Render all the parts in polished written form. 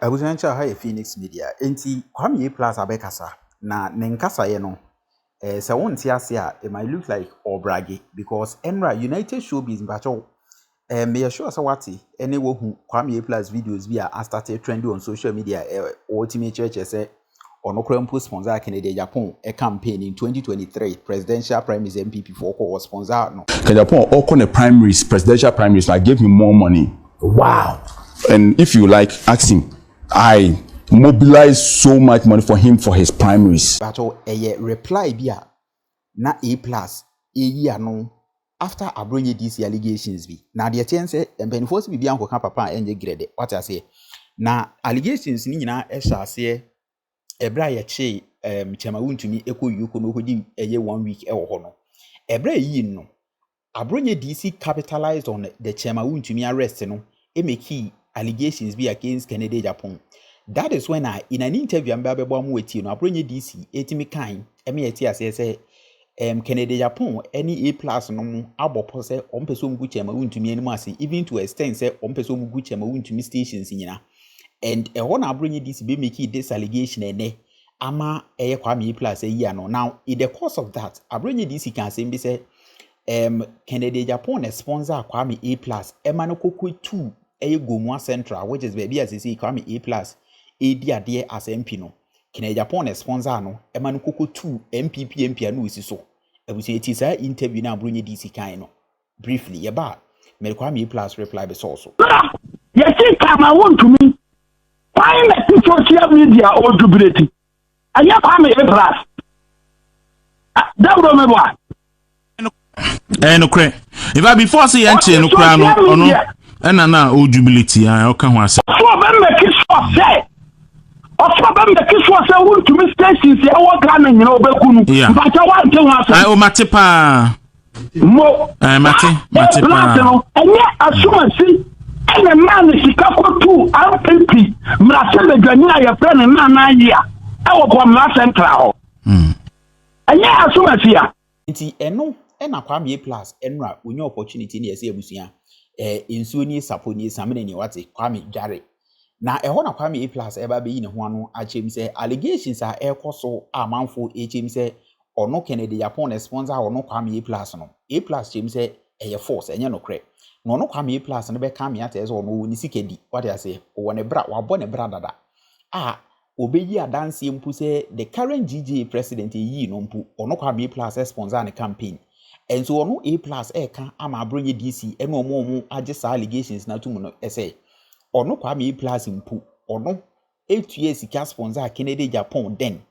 Abushancha ha Phoenix Media. Enti Kwame Plus abekasa na nenkasa ye no. Se wonte ase a it might look like Obra because Emra United Showbiz mbacho me sure say wati ene wo hu Kwame Plus videos bi a started trending on social media ultimate church say onokra mpo sponsor Ken Agyapong a campaign in 2023 presidential primaries MPP for was sponsor no. Ken Agyapong all the primaries presidential primaries I gave him more money. Wow. And if you like ask him, I mobilized so much money for him for his primaries. But a reply be na A plus year no after Abronye DC allegations be. Now the chance and benefits be bianco papa and grade. What I say now allegations ni na esha say ebra ye che chema to me eko yuko no hodi eye 1 week e wo ho no. Ebra yi no Abronye DC capitalized on the chema to me arrest no e make allegations be against Ken Agyapong. That is when in an interview I'm able to with you, Abronye DC, etimi kind, say, Ken Agyapong, any A plus no abo pose, person guchema to me anymore, even to extend say, person guchema to me stations in yina. And a one Abronye DC be making this allegation and ama Kwame plus a year no. Now, in the course of that, Abronye DC can say, Ken Agyapong sponsor Kwame A plus, Emano Koko 2. Gomwa Central, which is baby as you see, Kwame A plus, AD as MP no. Ken Agyapong sponsor no, Emanu Koko 2 MP anu is so. I will say it is a interview now, Abronye DC kind no. Briefly, yaba, Kwame A plus reply be so. You see, come I want to me. Why let social media or jubilate? I have Kwame A plus. That would remember. No cre. If I before say entry no cry no. Na o jubility o kan ho ase so be make sure say o so be make sure say we to mistakes say o Ghana nyina obekunu but I want to ase o mate pa mo mate pa enye asumasi ene man sikako tu RPP mrase bedwani ya friend na ya e wo ko mra central enye asumasi ya nti eno na Kwame plus enra onye opportunity na yesi abusuya insuo ni sapo ni samene ni wate Kwame dware na eho na Kwame A plus eba be yi ne ho ano achem se allegations a ekoso amanfo echem se ono Ken Agyapong na sponsor ono Kwame A plus no A plus chem se eye force enye no kre no ono Kwame A plus no be kam ya te so ono ni sikedi what I say o ne bra wa bo ne bra dada obeyi adanse mpu se the current GHPage president yi no mpu ono Kwame A plus sponsor ne campaign. And so ono A plus eka ama Abronye DC eno omo agisa allegations na tumu no ese ono Kwame A plus mpu ono 8 years sika sponsor Ken Agyapong then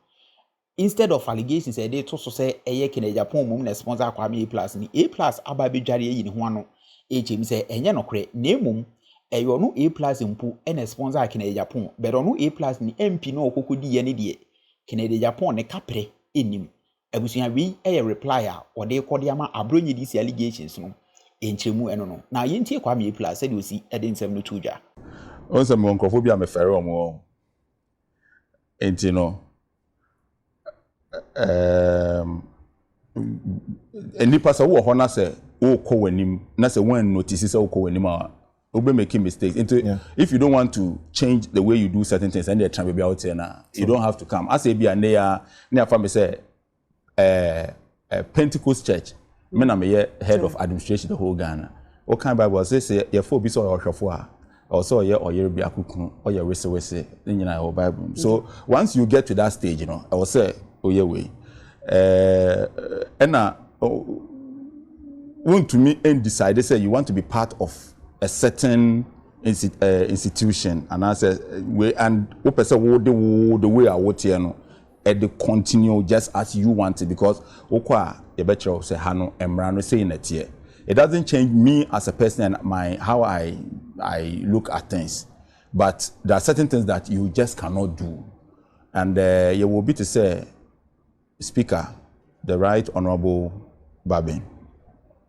instead of allegations e dey to so say eye Ken Agyapong mum na sponsor Kwame A plus ni A plus aba be dware yi ne ho ano echem say enye nokre na emum e ono A plus mpu ena sponsor Ken Agyapong but ono A plus ni MP no okokodi ye ne de Ken Agyapong ne kapre enim abusuya wi reply a ode kode ama Abronye DC allegations no enchemu eno no na yentie Kwame A plus said osi ede nsem no tuja on some nkrofo bia me fere omo enti no eni pasa wo ho na se wo ko wanim na se when notice se wo ko wanim a obe making mistakes into if you don't want to change the way you do certain things and they try to be out here now you don't have to come as e bia na family say Pentecost Church, me na me head of administration the whole Ghana. What kind of Bible says ye for be so or also ye Oyerepa Akuffo or ye wese in your Bible. So once you get to that stage, you know, I will say way. And want to me and decide they say you want to be part of a certain institution and I say we and the way I would here no. They continue just as you want it because okwa e better say hano emra no say in here. It doesn't change me as a person and how I look at things, but there are certain things that you just cannot do, and you will be to say, Speaker, the Right Honorable Babin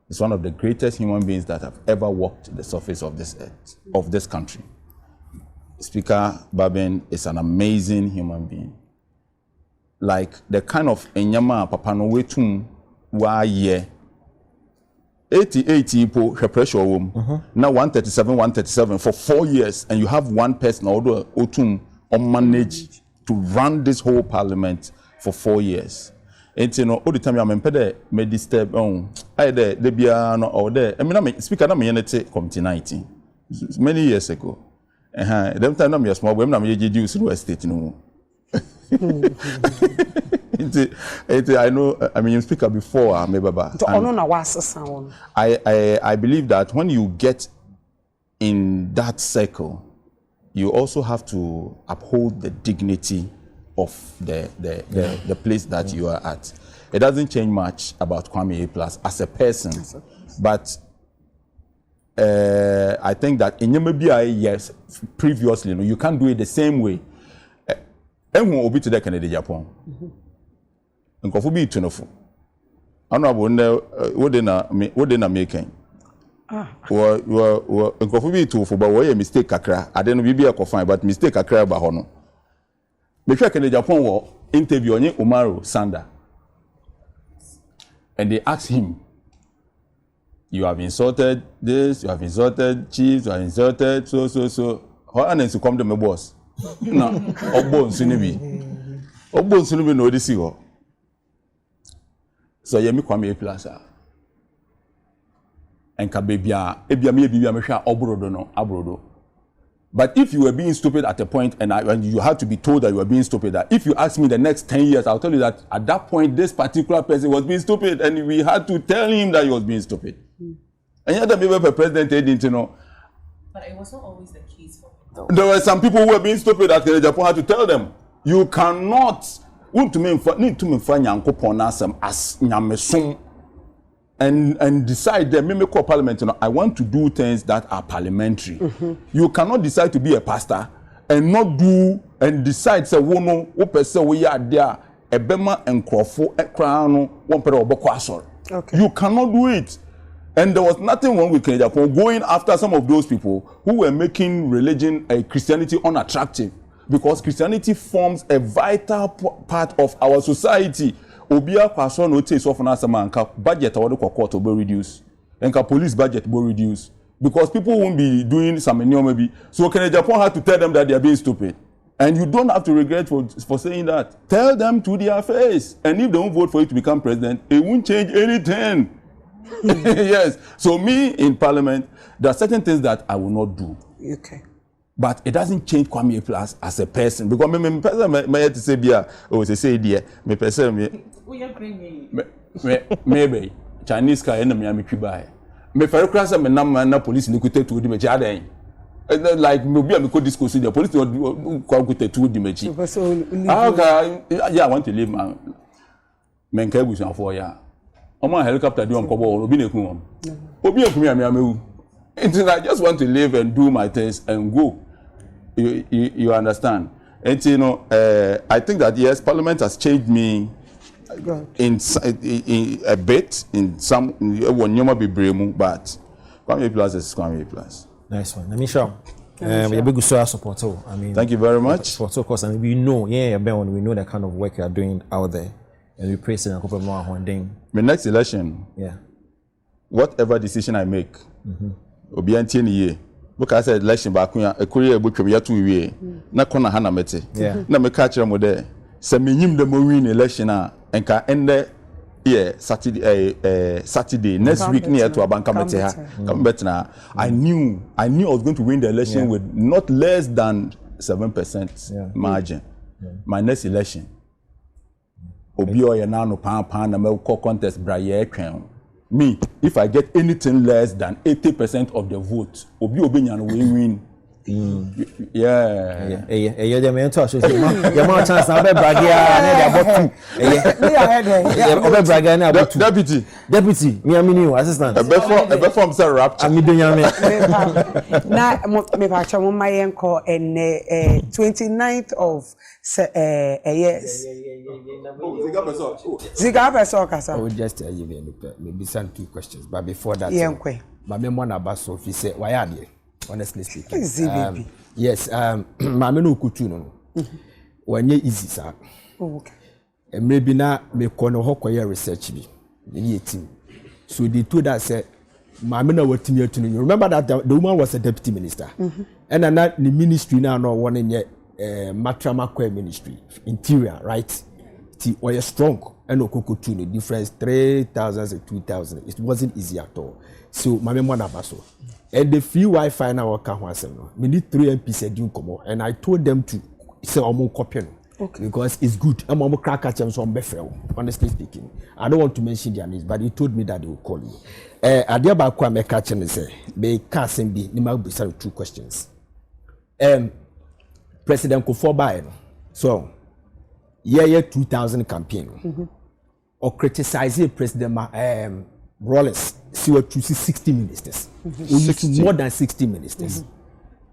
is one of the greatest human beings that have ever walked the surface of this earth, of this country. Speaker Babin is an amazing human being. Like the kind of enyama papa no wetum wa ye 80 po pressure wom. Now 137 for 4 years, and you have one person or otum on manage to run this whole parliament for 4 years. And you know, all the time I'm impeded, me disturb on. I there, they be no or there. I mean, I'm speaker. I'm unity committee 19 many years ago. Them time I'm small. When I'm use the estate no. I know. I mean, speaker before maybe. I believe that when you get in that circle, you also have to uphold the dignity of the place that you are at. It doesn't change much about Kwame A Plus as a person, but I think that in Namibia, yes, previously, you can't do it the same way. And who will be to the Ken Agyapong? And Kofi be tuneful. I know what na making. Kofi be tuneful, but why a mistake kakra? I don't know be a Kofi, but mistake kakra ba hono. Because Ken Agyapong was interviewing Umaru Sanda, and they asked him, "You have insulted this, you have insulted chiefs, you have insulted so. How are you come to my boss?" No, Obon Sunibi no this year. So Yemi Kwame A Plaza. And Kabebia, Ebia Mesha Obrodo no Abrodo. But if you were being stupid at a point, and you had to be told that you were being stupid, that if you ask me the next 10 years, I'll tell you that at that point this particular person was being stupid, and we had to tell him that he was being stupid. And yet the people president didn't know. But it was not always the case for me. There were some people who were being stupid that Japan had to tell them, you cannot need to me find Yankopon as Nyameson and decide that me call parliament. I want to do things that are parliamentary. You cannot decide to be a pastor and not do and decide say wono wo person we are there ebema enkrofo ekra one pere oboko asor. You cannot do it. And there was nothing wrong with Ken Agyapong going after some of those people who were making religion, Christianity unattractive, because Christianity forms a vital part of our society. Obia kwaso no take so for na samanka budget award ko court will reduce, and police budget will reduce, because people won't be doing some maybe. So Ken Agyapong had to tell them that they are being stupid, and you don't have to regret for saying that. Tell them to their face, and if they won't vote for you to become president, it won't change anything. Yes. So me in parliament, there are certain things that I will not do. Okay. But it doesn't change Kwame A Plus as a person, because me person me to say bia o say there me person me We agree maybe Chinese car na me twiba me fere krasa me na police ni kuta to di me adan like me bia me ko discuss the police ko kuta to di me chi. Yeah, I want to leave man nka busan for ya omo helicopter do onkobo obi na ekun om obi ekun ya me amewu. And I just want to live and do my things and go. You understand? And you know, I think that yes, Parliament has changed me in a bit in some when you might be brave, but Kwame A Plus is Kwame A Plus. Nice one. Nhyira. We big support. I mean, thank you very much. Support, of course, and we know, we know the kind of work you are doing out there, and we praise and Akuffo more one thing. My next election, whatever decision I make. Obi antie ni ye because I said election ba kun ya ekuri ebotwem ya to wie na kona ha na mete na me ka kire mo de se menyim de mo win election a enka ende Saturday next week near to abanka mete ha come bet na I knew I was going to win the election with not less than 7% margin. My next election obi o ye na no pan na me call contest bra ye twen. Me, if I get anything less than 80% of the vote, Obi Nyan will win. Yeah. You're the mentor. You're more chance to be bragging. Deputy. Me, I'm new assistant. A from Sir Rapture. I'm doing now, me pacha my uncle and 29th of yes. I will just tell you maybe some 2 questions, but before that, my memoir about Sophie said, why are you? Honestly speaking. Yes, my menu kutu when you easy, sir. Okay. And maybe now me kono hokoye research me. So the two that said Mamina was to you. Remember that the woman was a deputy minister. And then the ministry now no one in Matrama ministry, interior, right? It was strong. And Okoko the difference 3,000 and 2,000. It wasn't easy at all. So my mama baso. And the free Wi-Fi now can we need 3 MPs doing come and I told them to say I'm copy because it's good. I'm on crack at them so honestly speaking. I don't want to mention their names, but he told me that they will call you. I dear about Kwame catching and say they can't be nimag be 2 questions. President Akuffo Bayen. So year 2000 campaign or criticizing President Rollins, she was choosing 60 ministers. More than 60 ministers.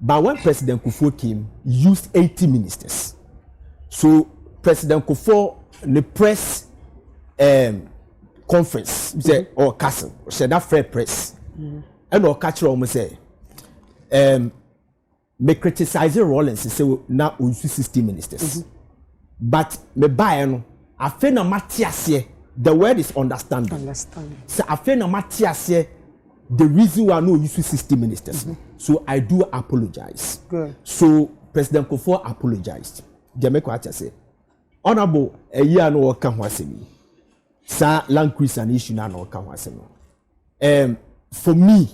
But when President Akuffo came, he used 80 ministers. So President Akuffo, the press conference, or castle, said that fair press, and or catch almost say, me criticizing Rollins, say now we use 60 ministers. But me buy I feel no Matthias. The word is understanding. So I feel no Matthias. The reason why I know you use 60 ministers. So I do apologize. Good. So President Akuffo apologized. Demeko say, honorable a year no kan wasemi. Sa land cruise an issue na no kan wasemi. For me.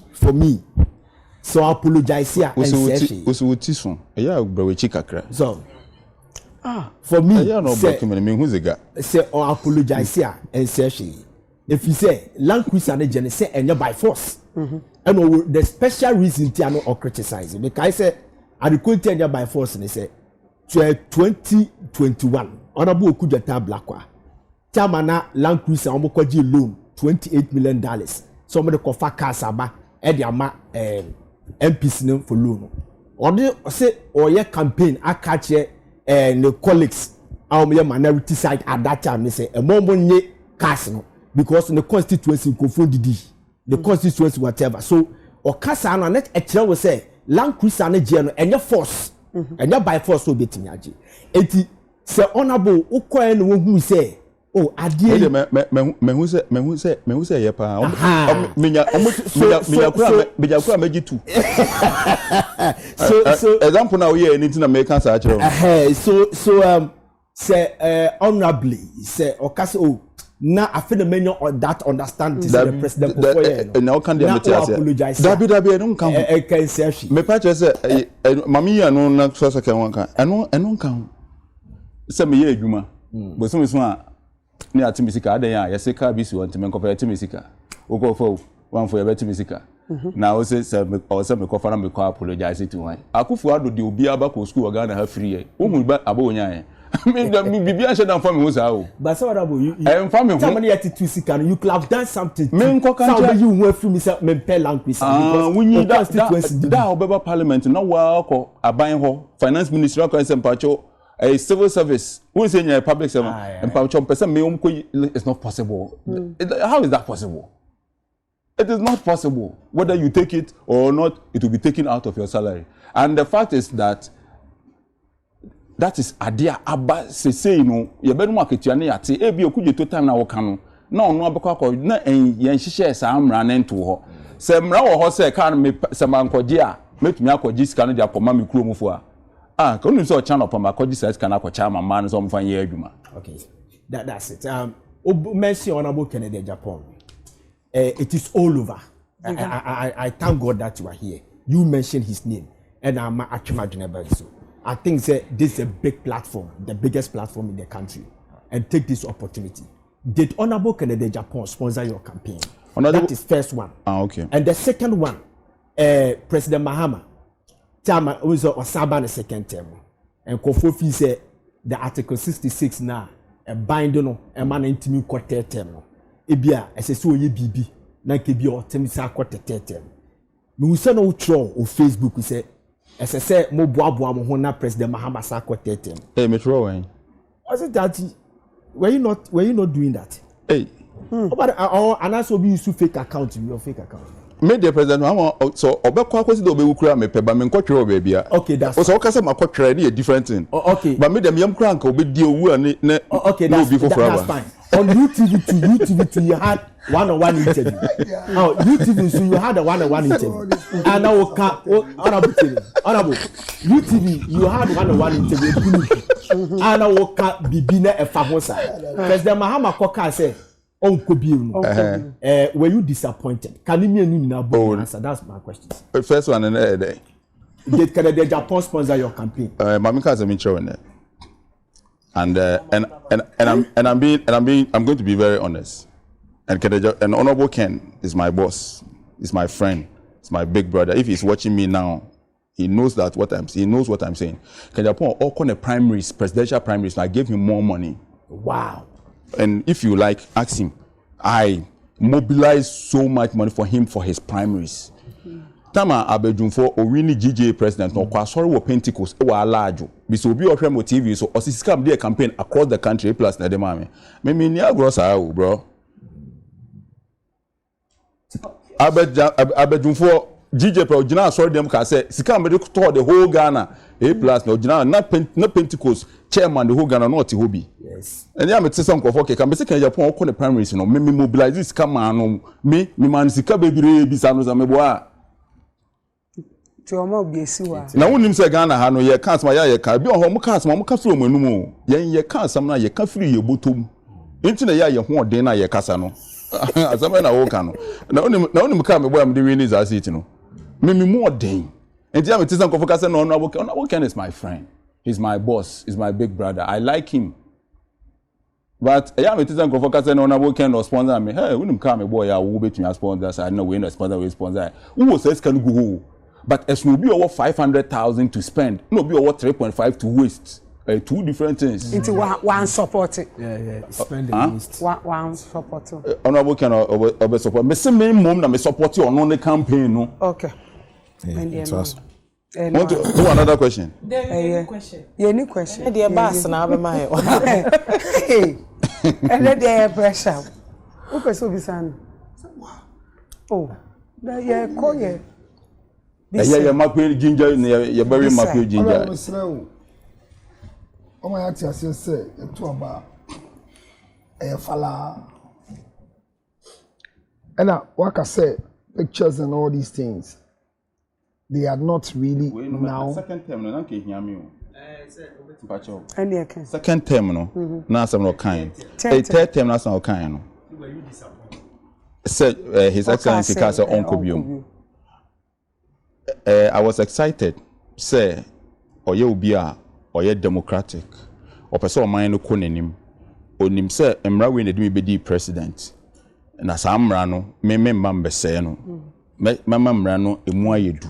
So I apologize here and say. Also tison. Yeah, bro, chikakra. So. For me, say or apologize here and say she. If you say land cruise and agent say and you're by force. And the special reason to no or criticizing because I say I could tell you by force and they say 2021 honorable Kujata Blackwa. Chamana land cruise and omokoji loan $28 million. Somebody kofa kasaba ediama MPs for loan. Or say or your campaign I catch and the colleagues our minority side at that time they say a moment casino because in the constituency confunded the constituency whatever so or casano net a chair will say land cruise and your force and your by force will be tinyaji eti say honorable uko and who say oh adie me who say yepa menya kura meji tu so example now here anything na make answer actually so say honorably say okase oh na after the menu on that understand the president Kofi now can dey apologize dabi no kan can say she me pa say mami ya no na so kan wan kan eno kan say me ye adwuma bo so a ni atimisika adan ya yese ka bi si won temen kofa atimisika okofo wan for atimisika na o say me kofa na me ko apologize to wan Akuffo Addo de obi abako school Ghana ha free o mu ba abonya ye me bibia shedan for me ho sa o but so what you for me ho many atimisika you could have done something me nko kan you won free me say me pay language because we need that obeba parliament na wa ko aban ho finance ministry ko Asempa cho a civil service who say a public servant and it's not possible. How is that possible? It is not possible. Whether you take it or not, it will be taken out of your salary. And the fact is that is adia aba say no ye be no market ya na yate e bi okuje to time na wo kan no no abekwa ko na yen hihye sa amra na nto ho se mra wo ho se kan me se mankoje a metumi akoji sika no dia akoma me kuro mufo a can you say channel pa makoji sika can akwacha mama no so mfa ye adwuma. Okay, that's it. Mention honorable Ken Agyapong. It is all over. I thank God that you are here. You mentioned his name and I'm actually so I think this is a big platform, the biggest platform in the country, and take this opportunity. Did honorable Ken Agyapong sponsor your campaign? That is first one. Okay. And the second one, President Mahama, Chama was Osaba the second term, and Kofi said the Article 66 now a binding a man intimate quarter term. Ebia as a so ye bibi na kebi o temisa quarter term. Me say no throw on Facebook we say as I say mo boaboa mo ho na President Mahama sa quarter term. Hey, me throw when. Was it that were you not doing that? Hey. But and also be use fake account, your fake account. Me the president so obekwa kwesi do obewukura me peba me nkotwere obebia. Okay, that's. So okase makotwere dey a different thing. Okay. But me dem yam kra nka obedi owu ani na okay, that's fine. On UTV2 you had one-on-one interview. Now, UTV, so you had a one-on-one interview. And now, honorable, UTV, you had one-on-one interview. And now, Bibina and Famosa. President Mahama Koka said, were you disappointed? Can you mean answer? That's my question. First one, day. Did Canada Japan sponsor your campaign? Mamika has been showing it. And I'm going to be very honest. And Honorable Ken is my boss, is my friend, is my big brother. If he's watching me now, he knows what I'm saying. Ken Agyapong all kind of primaries, presidential primaries, I gave him more money. Wow. And if you like, ask him. I mobilized so much money for him for his primaries. Tama abedunfo owini GJ president no kwa sorry wo Pentecost e wa alajo bi so obi ohwem TV so osisika dey campaign across the country plus na dem ame me ni agro sa o bro abedunfo GJ pro gina sorry dem ka say sika me to the whole Ghana A plus no gina na Pentecost chairman the whole Ghana not hobby. Yes. And ya me tse some kofo ke ka me say Ken Agyapong ko the primaries no me mobilize sika man no me man sika bebire bi sa no za me boa na wonim se Ghana ha no ye ka asma ye ka bi ho mo ka asma mo ka firi mo anum ye ka asam na ye ka firi ye botom enti na ye ho odin na ye kasa no asama na wo ka no na wonim ka me boy am de we ni za city no me mo odin enti am tizan ko focus na Honorable Ken is my friend, he's my boss, he's my big brother, I like him. But I am tizan ko focus na Honorable Ken no sponsor me, hey wonim ka me boy ya wo betumi sponsor so I know we no sponsor we sponsor who says can go. But as no be over 500,000 to spend, no be over 3.5 to waste. Two different things. Into one support. Yeah. Spend the least. One support. Honorable Ken Obra support. Me say me mom na me support you on the campaign no. Okay. Want to do another question? There is question. Yeah, any question. The boss na be my. Hey. And there pressure. Who person be saying? Oh. Yeah, call you. Yeah, Macquarie ginger, you're very Macquarie ginger. Oh, my auntie, I say, to about a fella. And what I say, pictures and all these things, they are not really now. Second term, no, can't hear me. Second term, no, now some no kind. Third term, now some kind. Said His Excellency Castle Uncle Biom. I was excited. Say, Oye Ubia, Oye Democratic, or person mine no konenim. Onim say, Emra we need me be president. Na samrano, me member say no. Mamrano emwa yedu.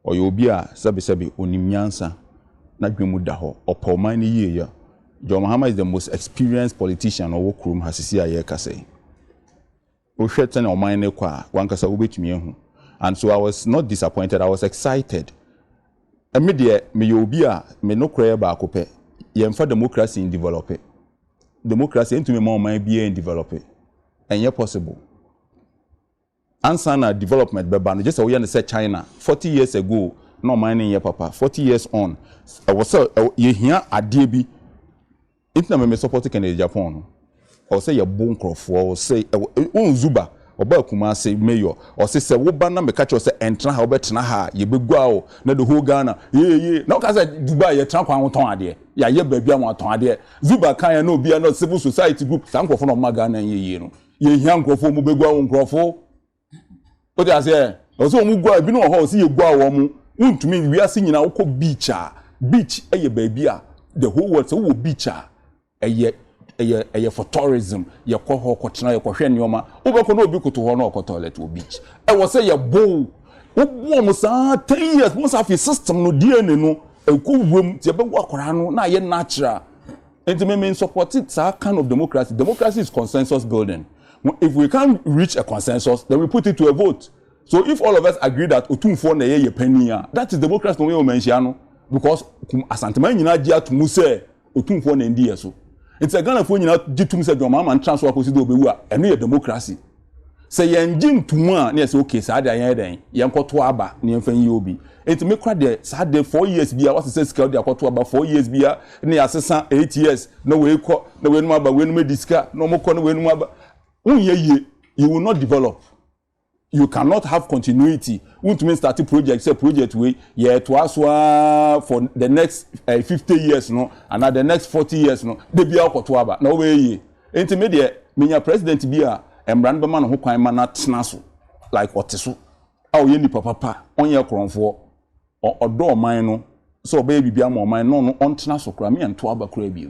Oye Ubia sabi onim nyansa na dwemu da ho. Opo mine ye ya. John Mahama is the most experienced politician or workroom hasisi aye kase. O hwete na o mine kwa wankasa obetumi ehu. And so I was not disappointed, I was excited. Immediately, me yobia, me no cry ba kope. Yemfa democracy in develop it. Democracy into me more might be in develop it. And yet possible. Answer development beba just we say China 40 years ago, no mining ye papa. 40 years on. I was ye here adebi. Intina me support Ken Agyapong. Or say your bone crop or say Zuba. Oba kuma say mayor or say wo ba na me catch you say entra ha obetena ha ye begua o na the whole Ghana ye na ka say Dubai ye tran kwan ton ade ya ye ba bia mo ton ade Zuba kan na obi na civil society group san krofo no ma Ghana ye no ye hia krofo mu begua wo krofo o dey say o so mu gua bi no ho say ye gua wo mu untumi wi ase nyina wo ko beach eye ba bia the whole world so wo beach eye for tourism ye ko ho ko tena ye ko hwe nioma ubeko na obi kuto ho na ko toilet wo beach was say ye bow wo mo sa 10 years mo sa fi system no DNA no ekuwum ti be wo akora no na ye natural and me support it that kind of democracy is consensus building. If we can't reach a consensus, then we put it to a vote. So if all of us agree that otumfo na ye penny, that is democracy no we mention because asantema nyina gia to mu say otumfo na ndi so. It's a Ghana for nyina gitum say your mama transfer ko si do obewu a eno ye democracy. Say yen gintum a na say okay sa da yen den yen koto aba na yen fan yi obi. It make kwa de sa de 4 years bia what say scale de koto aba 4 years bia na asesa 8 years na we ko na we no aba we no mediska na mo ko na we no aba. Unye you will not develop. You cannot have continuity. Won't mean start a project, say project way, yeah, to us for the next 50 years, no, and at the next 40 years, no, they be out to aba. No way. Intermediate, me president be a Mcbrown man who can man snasu like what is so. Oh, you need papa on your crown for or door mine, so baby be a more mine no on snasu crami and to aba crabby.